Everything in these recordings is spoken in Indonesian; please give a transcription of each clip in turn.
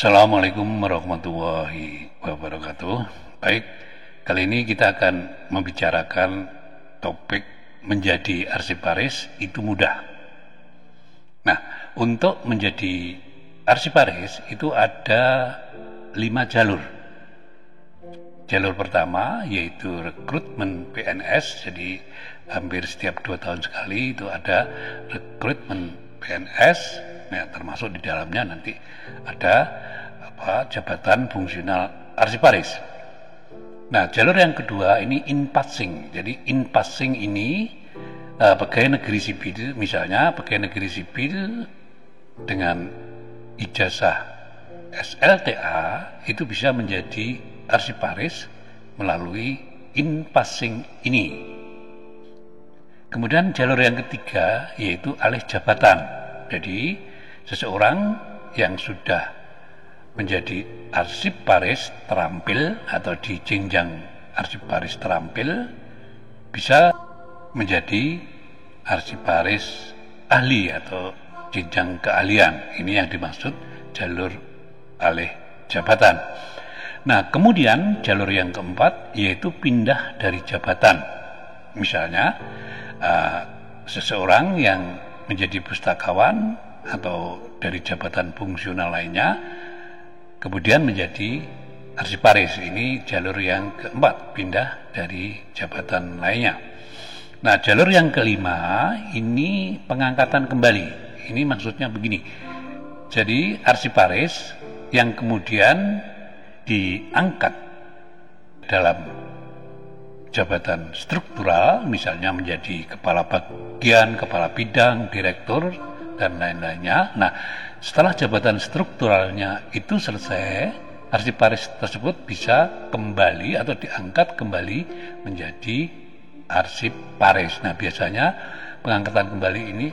Assalamualaikum warahmatullahi wabarakatuh. Baik, kali ini kita akan membicarakan topik menjadi arsiparis itu mudah. Nah, untuk menjadi arsiparis itu ada 5 jalur. Jalur pertama yaitu rekrutmen PNS, jadi hampir setiap 2 tahun sekali itu ada rekrutmen PNS. Nah, termasuk di dalamnya nanti ada jabatan fungsional arsiparis. Nah, jalur yang kedua ini in passing. Jadi in passing ini pegawai negeri sipil, misalnya pegawai negeri sipil dengan ijazah SLTA itu bisa menjadi arsiparis melalui in passing ini. Kemudian jalur yang ketiga yaitu alih jabatan. Jadi seseorang yang sudah menjadi arsiparis terampil atau di jenjang arsiparis terampil bisa menjadi arsiparis ahli atau jenjang keahlian. Ini yang dimaksud jalur alih jabatan. Nah, kemudian jalur yang keempat yaitu pindah dari jabatan. Misalnya seseorang yang menjadi pustakawan atau dari jabatan fungsional lainnya kemudian menjadi arsiparis. Ini jalur yang keempat, pindah dari jabatan lainnya. Nah, jalur yang kelima ini pengangkatan kembali. Ini maksudnya begini, jadi arsiparis yang kemudian diangkat dalam jabatan struktural, misalnya menjadi kepala bagian, kepala bidang, direktur, dan lain-lainnya. Nah, setelah jabatan strukturalnya itu selesai, arsiparis tersebut bisa kembali atau diangkat kembali menjadi arsiparis. Nah, biasanya pengangkatan kembali ini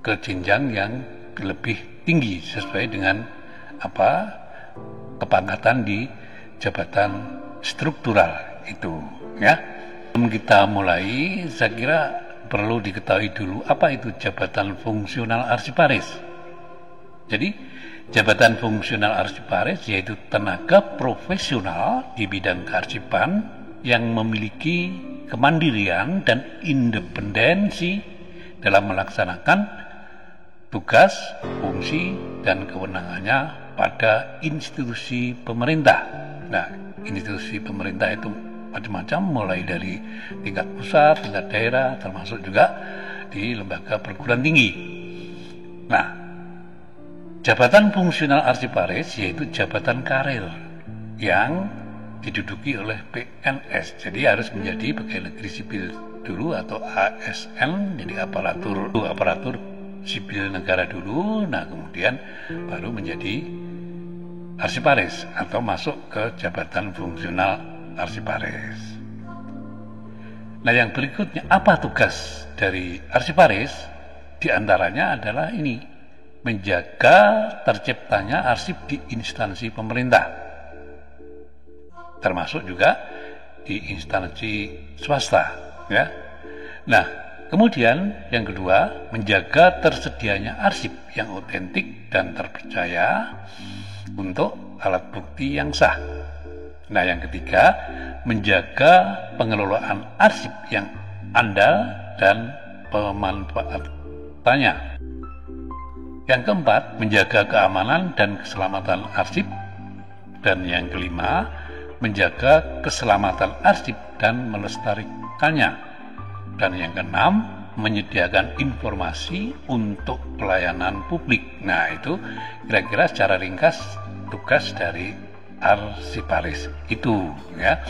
ke jenjang yang lebih tinggi sesuai dengan kepangkatan di jabatan struktural itu, ya. Sebelum kita mulai, saya kira perlu diketahui dulu apa itu jabatan fungsional arsiparis. Jadi, jabatan fungsional arsiparis yaitu tenaga profesional di bidang kearsipan yang memiliki kemandirian dan independensi dalam melaksanakan tugas, fungsi, dan kewenangannya pada institusi pemerintah. Nah, institusi pemerintah itu macam-macam, mulai dari tingkat pusat, tingkat daerah, termasuk juga di lembaga perguruan tinggi. Nah, jabatan fungsional arsiparis yaitu jabatan karir yang diduduki oleh PNS. Jadi harus menjadi pegawai negeri sipil dulu atau ASN, jadi aparatur sipil negara dulu. Nah, kemudian baru menjadi arsiparis atau masuk ke jabatan fungsional arsiparis. Nah, yang berikutnya, apa tugas dari arsiparis? Di antaranya adalah ini, menjaga terciptanya arsip di instansi pemerintah, termasuk juga di instansi swasta, ya. Nah, kemudian yang kedua, menjaga tersedianya arsip yang otentik dan terpercaya untuk alat bukti yang sah. Nah, yang ketiga, menjaga pengelolaan arsip yang andal dan pemanfaatannya. Yang keempat, menjaga keamanan dan keselamatan arsip. Dan yang kelima, menjaga keselamatan arsip dan melestarikannya. Dan yang keenam, menyediakan informasi untuk pelayanan publik. Nah, itu kira-kira secara ringkas tugas dari arsiparis itu, ya.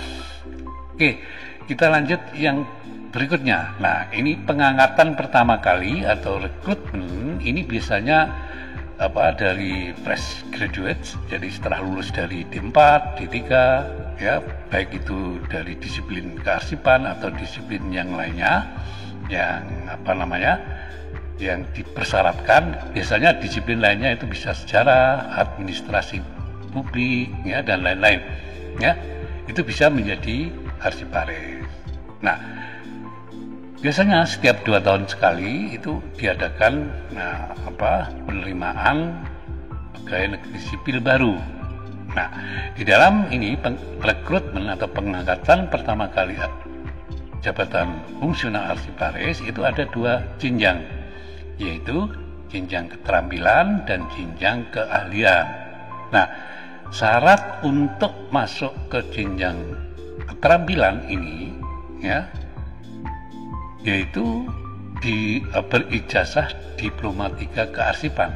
Oke, kita lanjut yang berikutnya. Nah, ini pengangkatan pertama kali atau rekrutmen ini biasanya dari fresh graduates, jadi setelah lulus dari D4, D3, ya, baik itu dari disiplin kearsipan atau disiplin yang lainnya yang yang dipersyaratkan. Biasanya disiplin lainnya itu bisa sejarah, administrasi publik, ya, dan lain-lain, ya, itu bisa menjadi arsiparis. Nah, biasanya setiap 2 tahun sekali itu diadakan penerimaan pegawai negeri sipil baru. Nah, di dalam ini rekrutmen atau pengangkatan pertama kali jabatan fungsional arsiparis itu ada 2 jenjang, yaitu jenjang keterampilan dan jenjang keahlian. Nah, syarat untuk masuk ke jenjang keterampilan ini ya, yaitu berijazah Diploma 3 kearsipan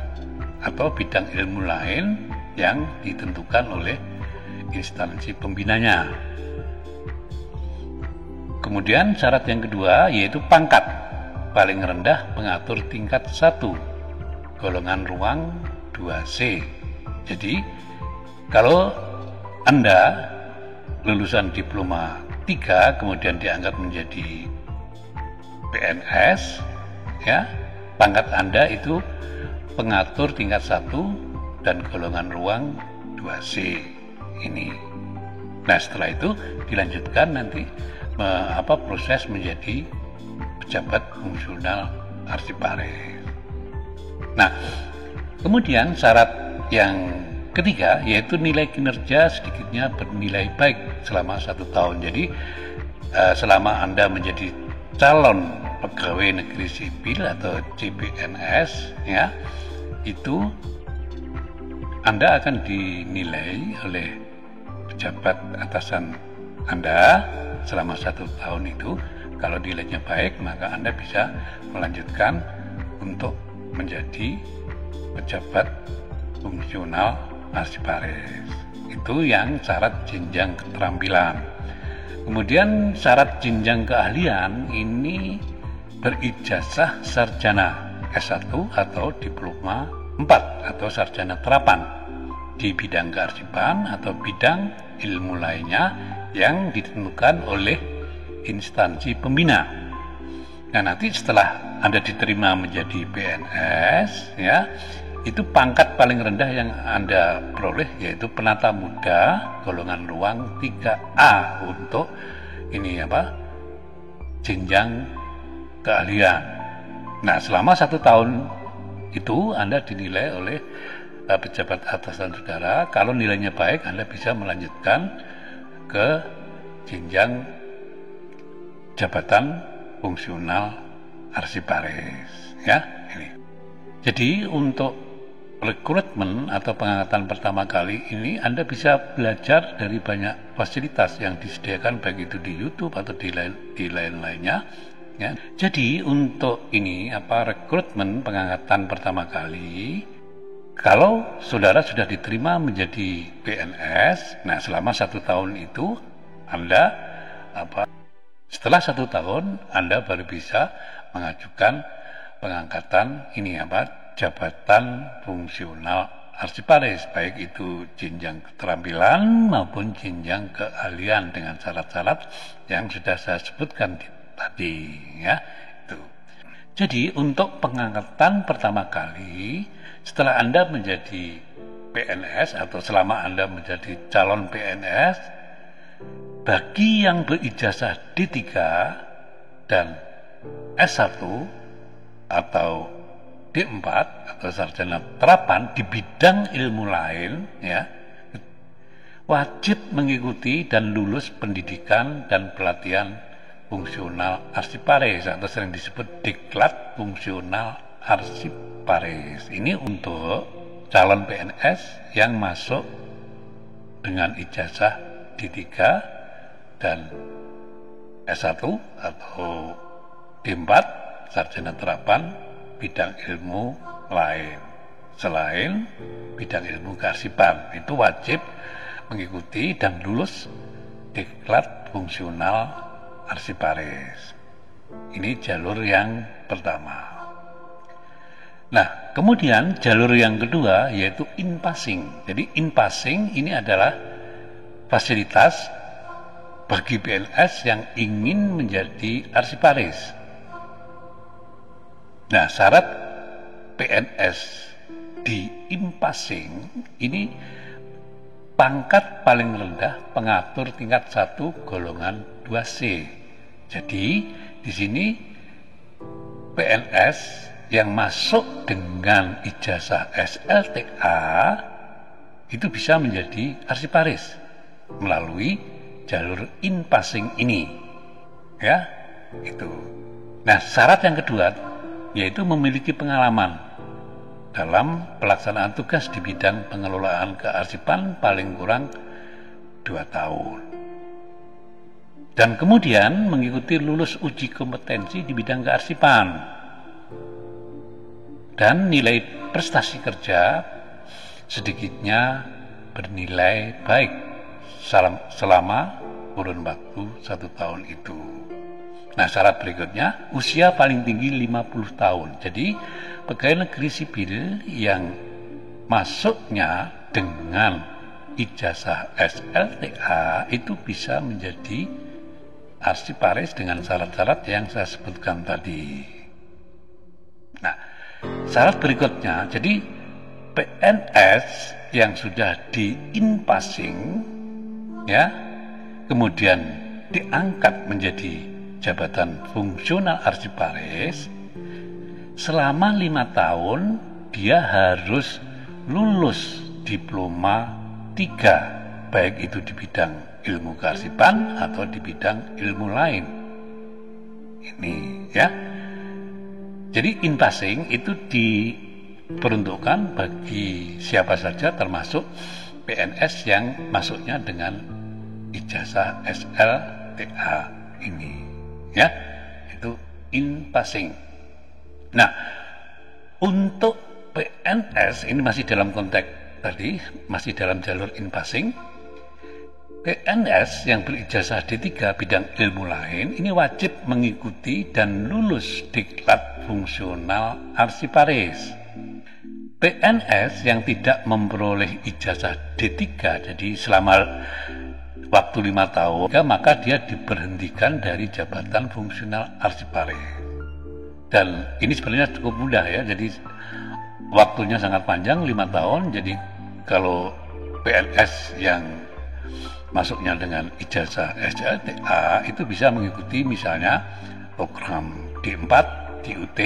atau bidang ilmu lain yang ditentukan oleh instansi pembinanya. Kemudian syarat yang kedua yaitu pangkat paling rendah pengatur tingkat 1 golongan ruang 2C. Jadi kalau Anda lulusan Diploma 3 kemudian diangkat menjadi PNS ya, pangkat Anda itu pengatur tingkat 1 dan golongan ruang 2C ini. Nah, setelah itu dilanjutkan nanti proses menjadi pejabat fungsional arsiparis. Nah, kemudian syarat yang ketiga yaitu nilai kinerja sedikitnya bernilai baik selama 1 tahun. Jadi selama Anda menjadi calon pegawai negeri sipil atau CPNS ya, itu Anda akan dinilai oleh pejabat atasan Anda selama 1 tahun itu. Kalau nilainya baik, maka Anda bisa melanjutkan untuk menjadi pejabat fungsional arsiparis. Itu yang syarat jenjang keterampilan. Kemudian syarat jenjang keahlian ini berijazah sarjana S1 atau Diploma 4 atau sarjana terapan di bidang kearsipan atau bidang ilmu lainnya yang ditentukan oleh instansi pembina. Nah, nanti setelah Anda diterima menjadi PNS ya, itu pangkat paling rendah yang Anda peroleh yaitu penata muda golongan ruang 3A untuk ini jenjang keahlian. Nah, selama 1 tahun itu Anda dinilai oleh pejabat atasan saudara. Kalau nilainya baik, Anda bisa melanjutkan ke jenjang jabatan fungsional arsiparis ya ini. Jadi untuk rekrutmen atau pengangkatan pertama kali ini Anda bisa belajar dari banyak fasilitas yang disediakan baik itu di YouTube atau di lain-lainnya ya. Jadi untuk ini rekrutmen pengangkatan pertama kali, kalau saudara sudah diterima menjadi PNS, nah selama 1 tahun itu Anda setelah 1 tahun Anda baru bisa mengajukan pengangkatan ini jabatan fungsional arsiparis, baik itu jenjang keterampilan maupun jenjang keahlian dengan syarat-syarat yang sudah saya sebutkan tadi ya itu. Jadi untuk pengangkatan pertama kali setelah Anda menjadi PNS atau selama Anda menjadi calon PNS, bagi yang berijazah D3 dan S1 atau D4 atau sarjana terapan di bidang ilmu lain ya, wajib mengikuti dan lulus pendidikan dan pelatihan fungsional arsiparis atau sering disebut diklat fungsional arsiparis. Ini untuk calon PNS yang masuk dengan ijazah D3 dan S1 atau D4 sarjana terapan bidang ilmu lain selain bidang ilmu kearsipan. Itu wajib mengikuti dan lulus diklat fungsional arsiparis. Ini jalur yang pertama. Nah, kemudian jalur yang kedua yaitu in-passing. Jadi in-passing ini adalah fasilitas bagi PNS yang ingin menjadi arsiparis. Nah, syarat PNS di in-passing ini pangkat paling rendah pengatur tingkat 1 golongan 2C. Jadi di sini PNS yang masuk dengan ijazah SLTA itu bisa menjadi arsiparis melalui jalur in-passing ini, ya, itu. Nah, syarat yang kedua yaitu memiliki pengalaman dalam pelaksanaan tugas di bidang pengelolaan kearsipan paling kurang 2 tahun. Dan kemudian mengikuti lulus uji kompetensi di bidang kearsipan. Dan nilai prestasi kerja sedikitnya bernilai baik selama kurun waktu 1 tahun itu. Nah, syarat berikutnya, usia paling tinggi 50 tahun. Jadi, pegawai negeri sipil yang masuknya dengan ijazah SLTA itu bisa menjadi arsiparis dengan syarat-syarat yang saya sebutkan tadi. Nah, syarat berikutnya, jadi PNS yang sudah di in-passing, ya, kemudian diangkat menjadi jabatan fungsional arsiparis, selama 5 tahun dia harus lulus diploma 3, baik itu di bidang ilmu kearsipan atau di bidang ilmu lain. Ini, ya. Jadi in-passing itu diperuntukkan bagi siapa saja termasuk PNS yang masuknya dengan ijazah SLTA ini, ya. Itu in-passing. Nah, untuk PNS ini masih dalam konteks tadi, masih dalam jalur in-passing. PNS yang berijazah D3 bidang ilmu lain ini wajib mengikuti dan lulus diklat fungsional arsiparis. PNS yang tidak memperoleh ijazah D3, jadi selama waktu 5 tahun, maka dia diberhentikan dari jabatan fungsional arsiparis. Dan ini sebenarnya cukup mudah, ya, jadi waktunya sangat panjang, 5 tahun. Jadi kalau PNS yang masuknya dengan ijazah SLTA itu bisa mengikuti misalnya program D4, DUT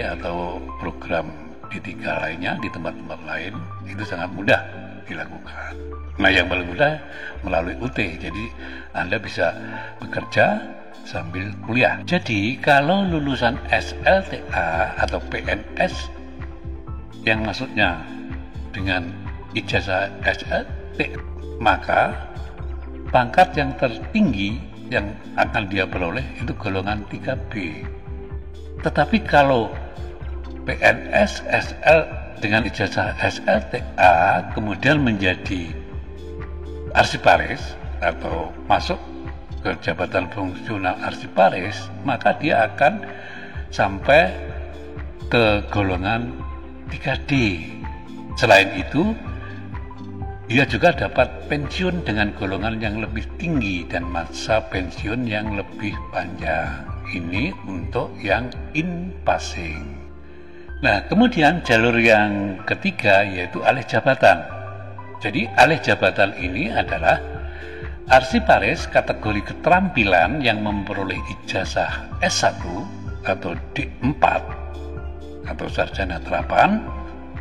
atau program D3 lainnya di tempat-tempat lain, itu sangat mudah dilakukan. Nah, yang paling mudah melalui UT, jadi Anda bisa bekerja sambil kuliah. Jadi kalau lulusan SLTA atau PNS yang masuknya dengan ijazah SLTA, maka pangkat yang tertinggi yang akan dia peroleh itu golongan 3B. Tetapi kalau PNS SL dengan ijazah SLTA kemudian menjadi arsiparis atau masuk ke jabatan fungsional arsiparis, maka dia akan sampai ke golongan 3D. Selain itu, dia juga dapat pensiun dengan golongan yang lebih tinggi dan masa pensiun yang lebih panjang. Ini untuk yang in-passing. Nah, kemudian jalur yang ketiga yaitu alih jabatan. Jadi alih jabatan ini adalah arsiparis kategori keterampilan yang memperoleh ijazah S1 atau D4 atau sarjana terapan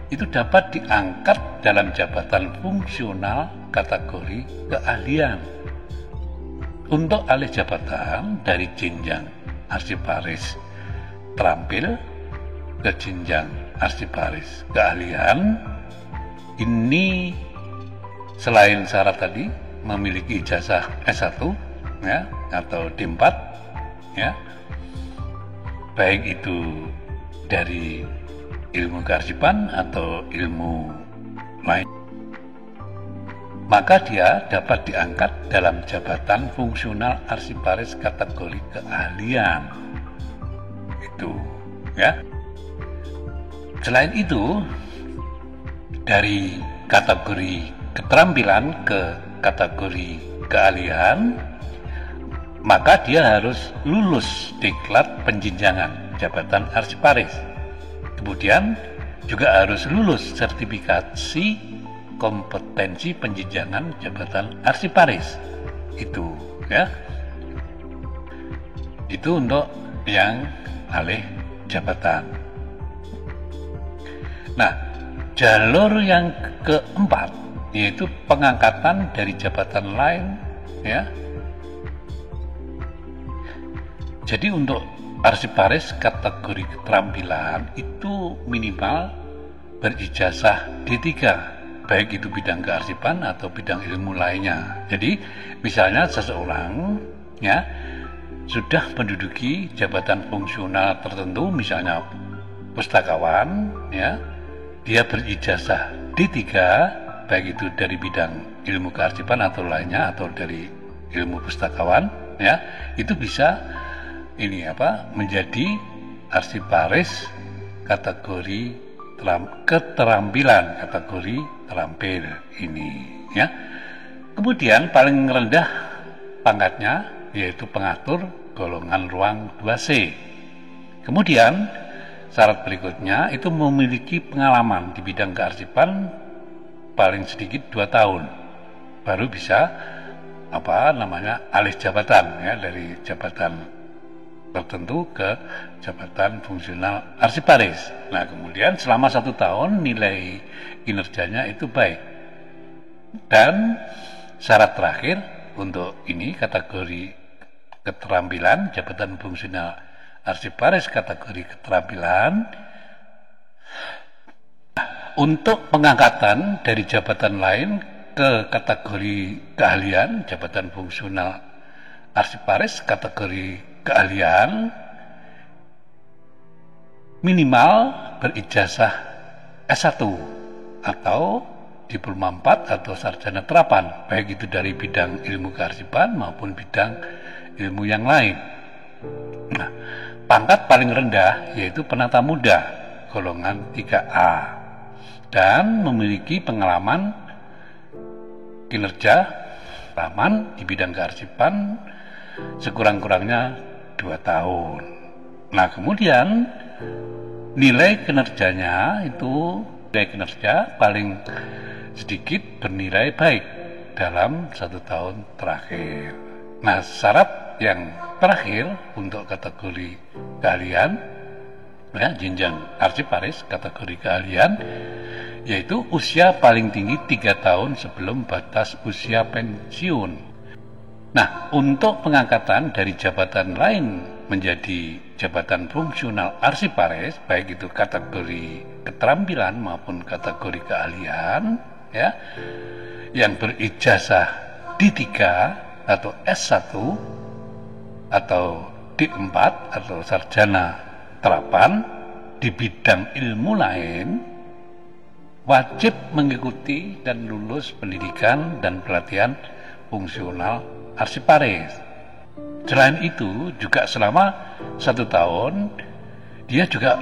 itu dapat diangkat dalam jabatan fungsional kategori keahlian. Untuk alih jabatan dari jenjang arsiparis terampil ke jenjang arsiparis keahlian, ini selain syarat tadi memiliki ijazah S1, ya, atau D4, ya, baik itu dari ilmu kearsipan atau ilmu lain, maka dia dapat diangkat dalam jabatan fungsional arsiparis kategori keahlian. Itu, ya. Selain itu, dari kategori keterampilan ke kategori keahlian, maka dia harus lulus diklat penjenjangan jabatan arsiparis. Kemudian juga harus lulus sertifikasi kompetensi penjenjangan jabatan arsiparis. Itu, ya. Itu untuk yang alih jabatan. Nah, jalur yang keempat yaitu pengangkatan dari jabatan lain, ya. Jadi untuk arsiparis kategori keterampilan itu minimal berijazah D3, baik itu bidang kearsipan atau bidang ilmu lainnya. Jadi misalnya seseorang, ya, sudah menduduki jabatan fungsional tertentu, misalnya pustakawan, ya, dia berijazah D3, baik itu dari bidang ilmu kearsipan atau lainnya atau dari ilmu pustakawan, ya, itu bisa menjadi arsiparis kategori keterampilan, kategori terampil ini, ya. Kemudian paling rendah pangkatnya yaitu pengatur golongan ruang 2C. Kemudian syarat berikutnya itu memiliki pengalaman di bidang kearsipan paling sedikit 2 tahun, baru bisa alih jabatan, ya, dari jabatan tertentu ke jabatan fungsional arsiparis. Nah, kemudian selama 1 tahun nilai kinerjanya itu baik. Dan syarat terakhir untuk ini kategori keterampilan jabatan fungsional arsiparis kategori keterampilan, untuk pengangkatan dari jabatan lain ke kategori keahlian jabatan fungsional arsiparis kategori keahlian, minimal berijazah S1 atau diploma 4 atau sarjana terapan, baik itu dari bidang ilmu kearsipan maupun bidang ilmu yang lain. Nah, pangkat paling rendah yaitu penata muda golongan 3A dan memiliki pengalaman kinerja di bidang kearsipan sekurang-kurangnya 2 tahun. Nah, kemudian nilai kinerjanya itu paling sedikit bernilai baik dalam 1 tahun terakhir. Nah, syarat yang terakhir untuk kategori keahlian, ya, jenjang arsiparis kategori keahlian, yaitu usia paling tinggi 3 tahun sebelum batas usia pensiun. Nah, untuk pengangkatan dari jabatan lain menjadi jabatan fungsional arsiparis, baik itu kategori keterampilan maupun kategori keahlian, ya, yang berijazah D3 atau S1 atau D4 atau sarjana terapan di bidang ilmu lain, wajib mengikuti dan lulus pendidikan dan pelatihan fungsional arsiparis. Selain itu juga selama 1 tahun dia juga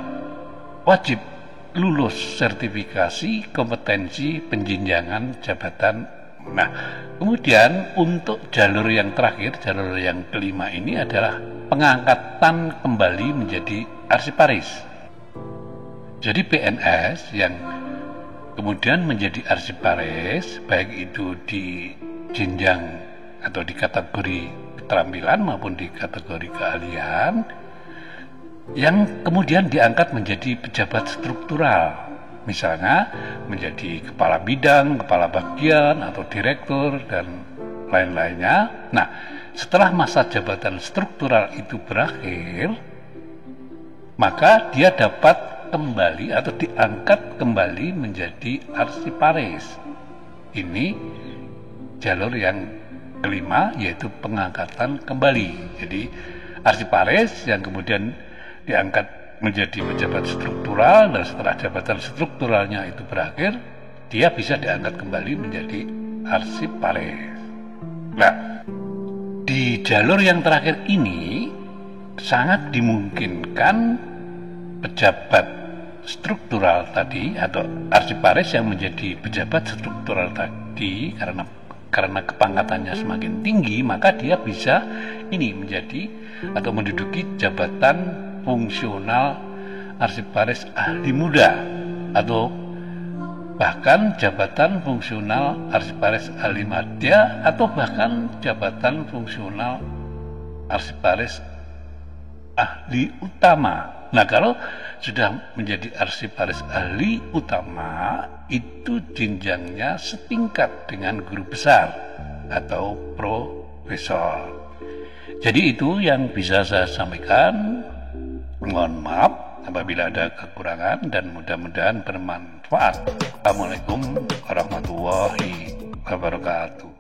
wajib lulus sertifikasi kompetensi penjenjangan jabatan. Nah, kemudian untuk jalur yang terakhir, jalur yang kelima ini adalah pengangkatan kembali menjadi arsiparis. Jadi PNS yang kemudian menjadi arsiparis, baik itu di jenjang atau di kategori keterampilan maupun di kategori keahlian, yang kemudian diangkat menjadi pejabat struktural, misalnya menjadi kepala bidang, kepala bagian atau direktur dan lain-lainnya. Nah, setelah masa jabatan struktural itu berakhir, maka dia dapat kembali atau diangkat kembali menjadi arsiparis. Ini jalur yang kelima, yaitu pengangkatan kembali. Jadi arsiparis yang kemudian diangkat menjadi pejabat struktural, dan setelah jabatan strukturalnya itu berakhir, dia bisa diangkat kembali menjadi arsiparis. Nah, di jalur yang terakhir ini sangat dimungkinkan pejabat struktural tadi atau arsiparis yang menjadi pejabat struktural tadi, karena kepangkatannya semakin tinggi, maka dia bisa menjadi atau menduduki jabatan fungsional arsiparis ahli muda atau bahkan jabatan fungsional arsiparis ahli madya atau bahkan jabatan fungsional arsiparis ahli utama. Nah, kalau sudah menjadi arsiparis ahli utama, itu jenjangnya setingkat dengan guru besar atau profesor. Jadi itu yang bisa saya sampaikan. Mohon maaf apabila ada kekurangan dan mudah-mudahan bermanfaat. Assalamualaikum warahmatullahi wabarakatuh.